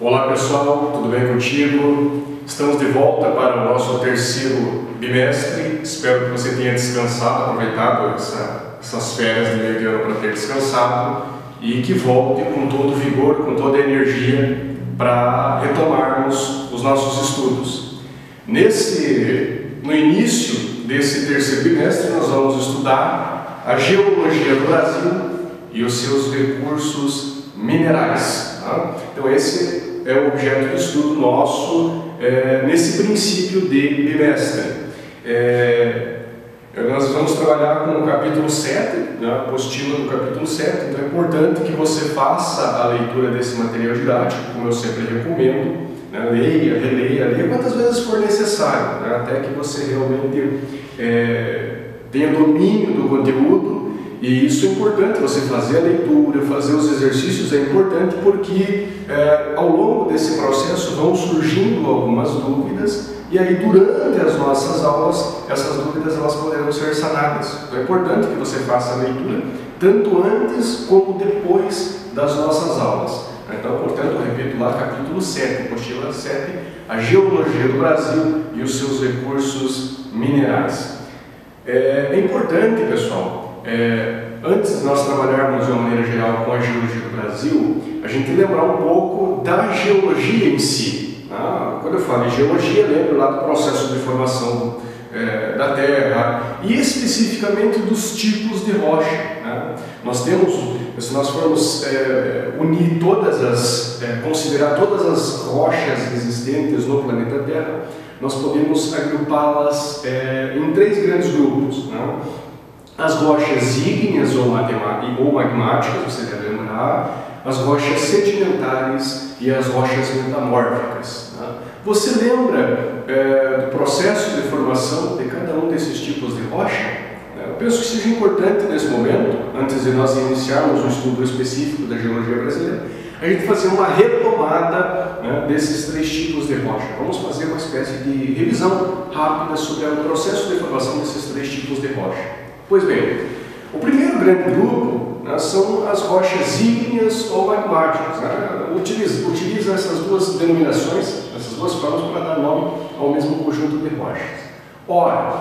Olá pessoal, tudo bem contigo? Estamos de volta para o nosso terceiro bimestre. Espero que você tenha descansado, aproveitado essas férias de meio de ano para ter descansado e que volte com todo o vigor, com toda a energia para retomarmos os nossos estudos. No início desse terceiro bimestre nós vamos estudar a geologia do Brasil e os seus recursos minerais. Tá? Então esse é o objeto de estudo nosso nesse princípio de bimestre. Nós vamos trabalhar com o capítulo 7, né, a apostila do capítulo 7, então é importante que você faça a leitura desse material didático, como eu sempre recomendo, né, leia, releia quantas vezes for necessário, né, até que você realmente tenha domínio do conteúdo. E isso é importante, você fazer a leitura, fazer os exercícios é importante porque ao longo desse processo vão surgindo algumas dúvidas e aí durante as nossas aulas essas dúvidas elas poderão ser sanadas. Então é importante que você faça a leitura tanto antes como depois das nossas aulas. Então, portanto, eu repito lá, capítulo 7, apostila 7, a geologia do Brasil e os seus recursos minerais. É importante, pessoal, antes de nós trabalharmos de uma maneira geral com a geologia do Brasil, a gente lembrar um pouco da geologia em si. Quando eu falo em geologia, lembro lá do processo de formação da Terra e especificamente dos tipos de rocha. Nós temos, se nós formos unir considerar todas as rochas existentes no planeta Terra, nós podemos agrupá-las em três grandes grupos. As rochas ígneas ou magmáticas, você deve lembrar, as rochas sedimentares e as rochas metamórficas. Você lembra do processo de formação de cada um desses tipos de rocha? Eu penso que seja importante nesse momento, antes de nós iniciarmos um estudo específico da geologia brasileira, a gente fazer uma retomada desses três tipos de rocha. Vamos fazer uma espécie de revisão rápida sobre o processo de formação desses três tipos de rocha. Pois bem, o primeiro grande grupo são as rochas ígneas ou magmáticas. Utiliza essas duas denominações, essas duas formas para dar nome ao mesmo conjunto de rochas. Ora,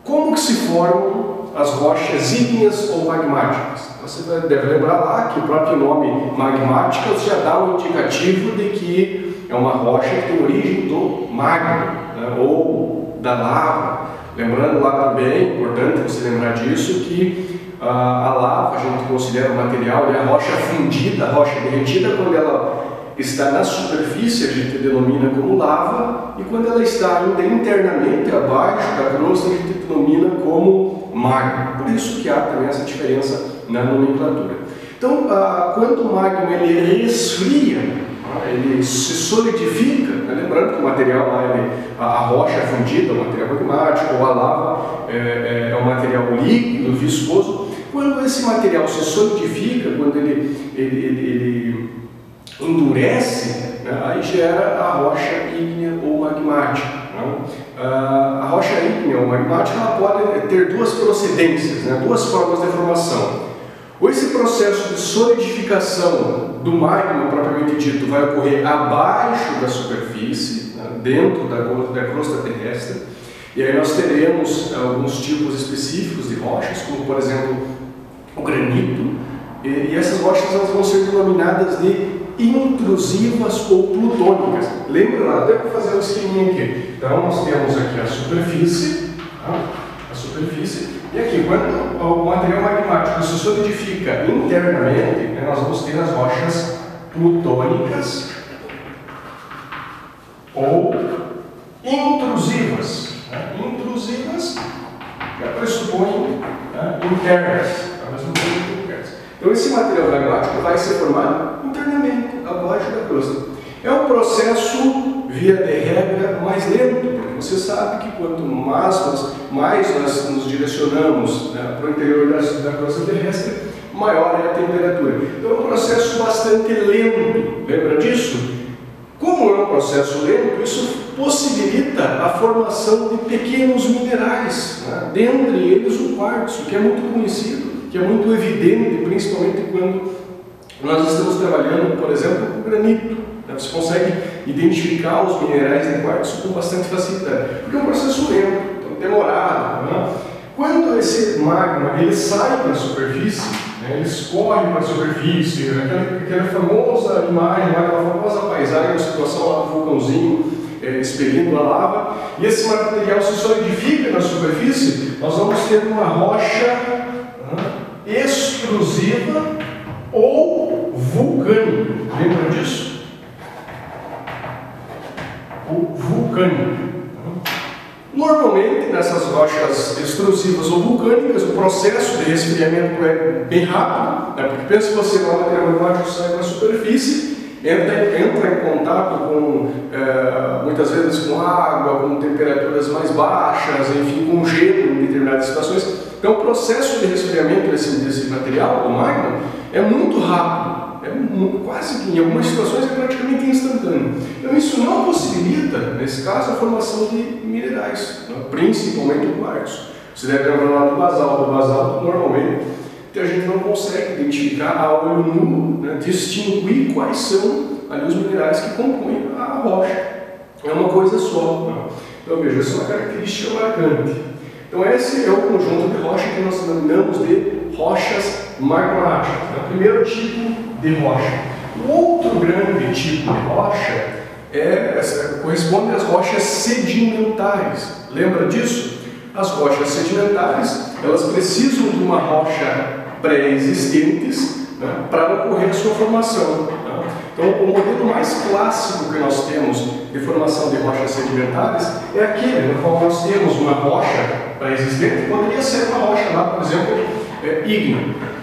como que se formam as rochas ígneas ou magmáticas? Você deve lembrar lá que o próprio nome magmáticas já dá um indicativo de que é uma rocha que tem origem do magma, ou da lava. Lembrando lá também, importante você lembrar disso, que a lava a gente considera um material, a rocha fundida, a rocha derretida, quando ela está na superfície a gente denomina como lava, e quando ela está ainda internamente abaixo da crosta a gente denomina como magma. Por isso que há também essa diferença na nomenclatura. Então, quando o magma ele resfria, ele se solidifica, lembrando que o material lá, a rocha é fundida, o material magmático, ou a lava é um material líquido, viscoso. Quando esse material se solidifica, quando ele endurece, aí gera a rocha ígnea ou magmática. A rocha ígnea ou magmática ela pode ter duas procedências, duas formas de formação. Ou esse processo de solidificação do magma propriamente dito vai ocorrer abaixo da superfície, dentro da crosta terrestre, e aí nós teremos alguns tipos específicos de rochas, como por exemplo o granito, e essas rochas elas vão ser denominadas de intrusivas ou plutônicas. Lembra lá, deve fazer um esqueminha aqui. Então nós temos aqui a superfície, e aqui, quando o material magmático se solidifica internamente, nós vamos ter as rochas plutônicas ou intrusivas. Intrusivas já pressupõem internas. Então esse material magmático vai ser formado internamente, abaixo da crosta. É um processo, via de regra, mais lento, porque você sabe que quanto mais nós nos direcionamos para o interior da crosta terrestre, maior é a temperatura. Então é um processo bastante lento, lembra disso? Como é um processo lento, isso possibilita a formação de pequenos minerais, dentre eles o quartzo, que é muito conhecido, que é muito evidente, principalmente quando nós estamos trabalhando, por exemplo, com granito. Você consegue identificar os minerais de quartzo com bastante facilidade, porque é um processo lento, então, demorado. Né? Quando esse magma ele sai para a superfície, né, ele escorre para a superfície, aquela famosa imagem, aquela famosa paisagem, a situação lá do vulcãozinho expelindo a lava, e esse material se solidifica na superfície, nós vamos ter uma rocha extrusiva ou vulcânica. Lembra disso? O vulcânico. Normalmente, nessas rochas extrusivas ou vulcânicas, o processo de resfriamento é bem rápido, né? Porque pensa que você lá na material magmático sai para a superfície, entra em contato com, muitas vezes com água, com temperaturas mais baixas, enfim, com gelo em determinadas situações. Então, o processo de resfriamento desse material, do magma, é muito rápido. Quase que em algumas situações é praticamente instantâneo. Então isso não possibilita, nesse caso, a formação de minerais, principalmente o quartzo. Você deve lembrar lá do basalto. O basalto, normalmente, a gente não consegue identificar a olho nu, né, distinguir quais são ali os minerais que compõem a rocha. É uma coisa só. Né? Então veja, essa é uma característica marcante. Então esse é o conjunto de rocha que nós denominamos de rochas magmáticas. O primeiro tipo de rocha. O outro grande tipo de rocha corresponde às rochas sedimentares. Lembra disso? As rochas sedimentares, elas precisam de uma rocha pré-existentes, né, para ocorrer a sua formação. Né? Então, o modelo mais clássico que nós temos de formação de rochas sedimentares é aquele no qual nós temos uma rocha pré-existente, poderia ser uma rocha lá, por exemplo, ígnea.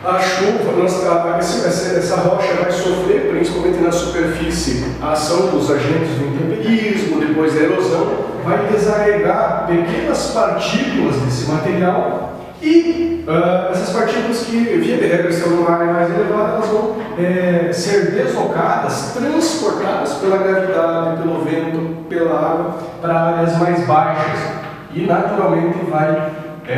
A chuva, essa rocha vai sofrer, principalmente na superfície, a ação dos agentes do intemperismo, depois da erosão, vai desagregar pequenas partículas desse material e essas partículas que, via de regra, estão numa área mais elevada, elas vão ser deslocadas, transportadas pela gravidade, pelo vento, pela água, para áreas mais baixas e, naturalmente, vai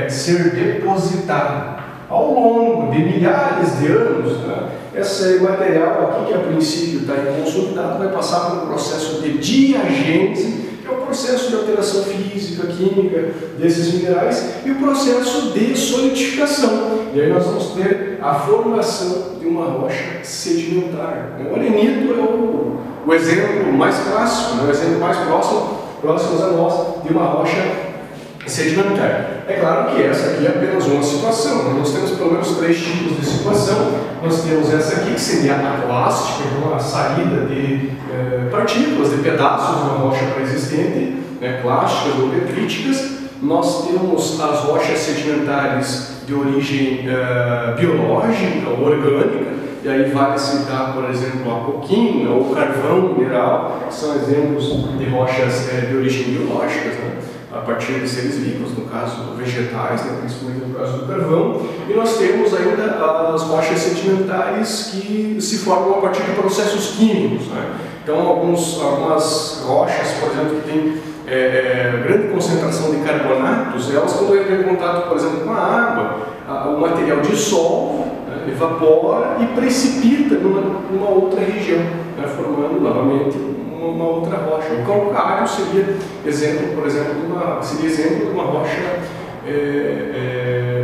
ser depositada. Ao longo de milhares de anos, né, esse material aqui, que a princípio está consolidado, vai passar por um processo de diagênese, que é o processo de alteração física, química desses minerais, e o processo de solidificação. E aí nós vamos ter a formação de uma rocha sedimentar. O arenito é o exemplo mais clássico, né, o exemplo mais próximo a nós de uma rocha sedimentar. É claro que essa aqui é apenas uma situação. Nós temos pelo menos 3 tipos de situação. Nós temos essa aqui, que seria a clástica, uma saída de partículas, de pedaços de uma rocha pré-existente, né, clásticas ou detríticas. Nós temos as rochas sedimentares de origem biológica ou orgânica, e aí vale citar, por exemplo, a coquina ou carvão mineral, que são exemplos de rochas de origem biológicas, né? A partir de seres vivos, no caso vegetais, né, principalmente no caso do carvão, e nós temos ainda as rochas sedimentares que se formam a partir de processos químicos. Né? Então, algumas rochas, por exemplo, que têm grande concentração de carbonatos, elas, quando entram em contato, por exemplo, com a água, o material dissolve, né, evapora e precipita numa outra região, né, formando novamente uma outra rocha. O calcário seria exemplo, por exemplo, de uma rocha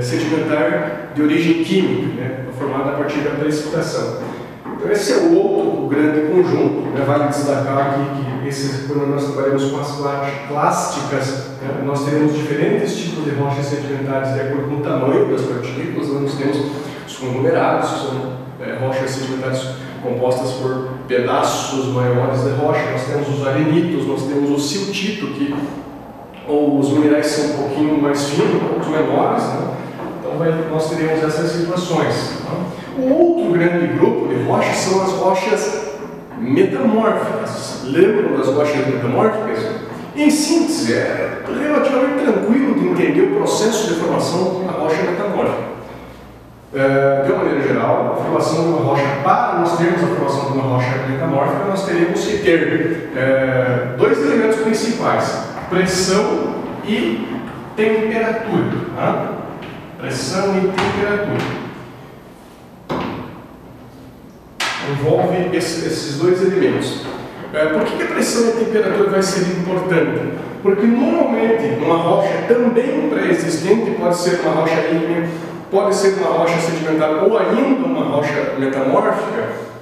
sedimentar de origem química, né, formada a partir da precipitação. Então esse é o outro grande conjunto. Né? Vale destacar aqui que quando nós trabalhamos com as plásticas, né, nós temos diferentes tipos de rochas sedimentares de acordo com o tamanho das partículas. Nós temos os conglomerados, que são rochas sedimentares compostas por pedaços maiores de rocha. Nós temos os arenitos, nós temos o siltito, que os minerais são um pouquinho mais finos, um pouco menores, né? Então nós teremos essas situações. Né? O outro grande grupo de rochas são as rochas metamórficas. Lembram das rochas metamórficas? Em síntese, é relativamente tranquilo de entender o processo de formação de uma rocha metamórfica. De uma maneira geral, a formação de uma rocha, para nós termos a formação de uma rocha metamórfica, nós teremos que ter 2 elementos principais: pressão e temperatura. Tá? Pressão e temperatura. Então envolve esses dois elementos. Por que a pressão e a temperatura vai ser importante? Porque normalmente uma rocha também pré-existente, pode ser uma rocha ígnea, pode ser uma rocha sedimentar ou ainda uma rocha metamórfica,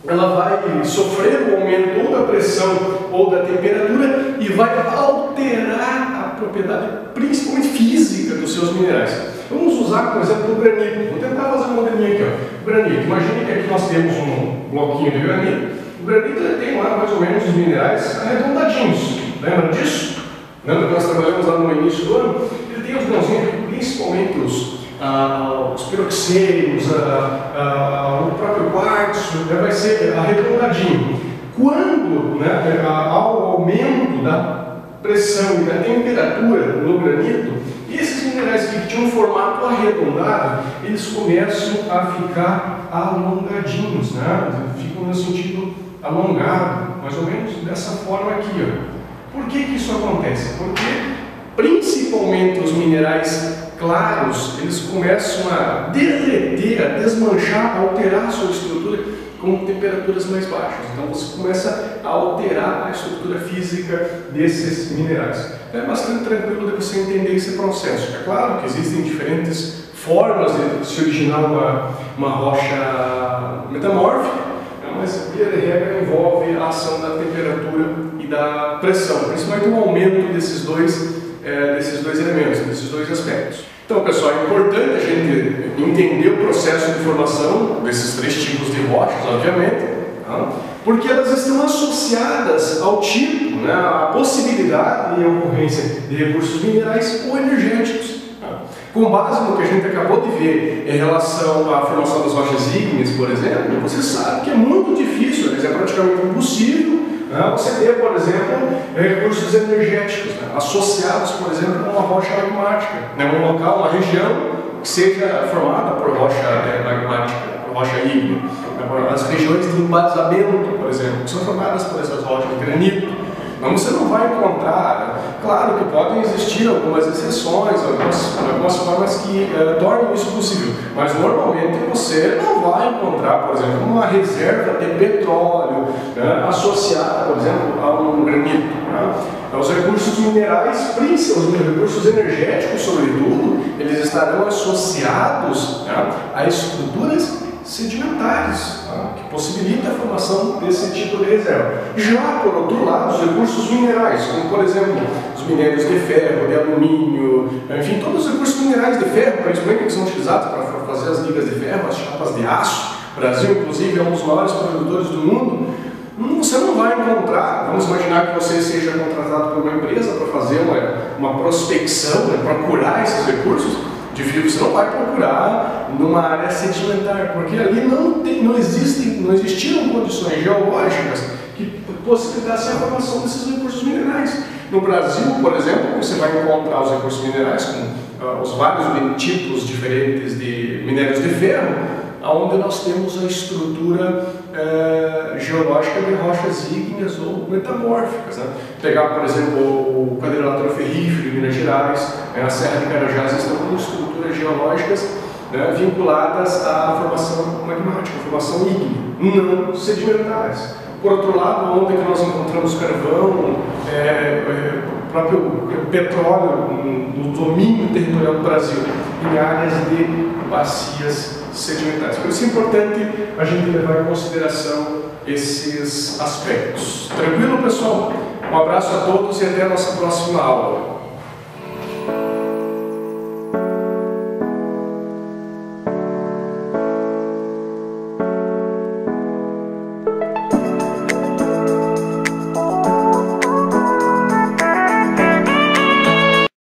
ela vai sofrer o aumento ou da pressão ou da temperatura e vai alterar a propriedade, principalmente física, dos seus minerais. Vamos usar, por exemplo, o granito. Vou tentar fazer um modelinho aqui. Ó. Granito. Imagine que aqui nós temos um bloquinho de granito. O granito tem lá mais ou menos os minerais arredondadinhos. Lembra disso? Lembra que nós trabalhamos lá no início do ano? Ele tem os grãozinhos, principalmente os piroxenos, o próprio quartzo, vai ser arredondadinho. Quando há o aumento da pressão e da temperatura no granito, esses minerais que tinham um formato arredondado, eles começam a ficar alongadinhos, ficam no sentido alongado, mais ou menos dessa forma aqui. Ó. Por que isso acontece? Porque principalmente os minerais claros, eles começam a derreter, a desmanchar, a alterar a sua estrutura com temperaturas mais baixas. Então você começa a alterar a estrutura física desses minerais. Então é bastante tranquilo de você entender esse processo. É claro que existem diferentes formas de se originar uma rocha metamórfica, mas via de regra envolve a ação da temperatura e da pressão, principalmente o aumento desses dois elementos, desses dois aspectos. Então, pessoal, é importante a gente entender o processo de formação desses três tipos de rochas, obviamente, porque elas estão associadas ao tipo, à possibilidade e ocorrência de recursos minerais ou energéticos. Com base no que a gente acabou de ver em relação à formação das rochas ígneas, por exemplo, você sabe que é muito difícil, é praticamente impossível você ter, por exemplo, recursos energéticos associados, por exemplo, a uma rocha magmática, um local, uma região que seja formada por rocha magmática, por rocha ígnea. As regiões de embasamento, por exemplo, que são formadas por essas rochas de granito. Então você não vai encontrar, claro que podem existir algumas exceções, algumas formas que tornam isso possível, mas normalmente você não vai encontrar, por exemplo, uma reserva de petróleo associada, por exemplo, a um granito. Então, os recursos minerais, principalmente os recursos energéticos, sobretudo, eles estarão associados a estruturas sedimentares, que possibilitam a formação desse tipo de reserva. Já, por outro lado, os recursos minerais, como por exemplo, os minérios de ferro, de alumínio, enfim, todos os recursos minerais de ferro, principalmente que são utilizados para fazer as ligas de ferro, as chapas de aço. O Brasil, inclusive, é um dos maiores produtores do mundo. Você não vai encontrar, vamos imaginar que você seja contratado por uma empresa para fazer uma prospecção, procurar esses recursos. Você não vai procurar numa área sedimentar, porque ali não existiam condições geológicas que possibilitassem a formação desses recursos minerais. No Brasil, por exemplo, você vai encontrar os recursos minerais com os vários tipos diferentes de minérios de ferro, onde nós temos a estrutura geológica de rochas ígneas ou metamórficas. Pegar, por exemplo, o quadrilatero ferrífero de Minas Gerais, a Serra de Carajás, estão com estruturas geológicas vinculadas à formação magmática, formação ígnea, não sedimentares. Por outro lado, onde que nós encontramos carvão, o próprio petróleo no domínio territorial do Brasil, em áreas de bacias sedimentares. Por isso é importante a gente levar em consideração esses aspectos. Tranquilo, pessoal? Um abraço a todos e até a nossa próxima aula.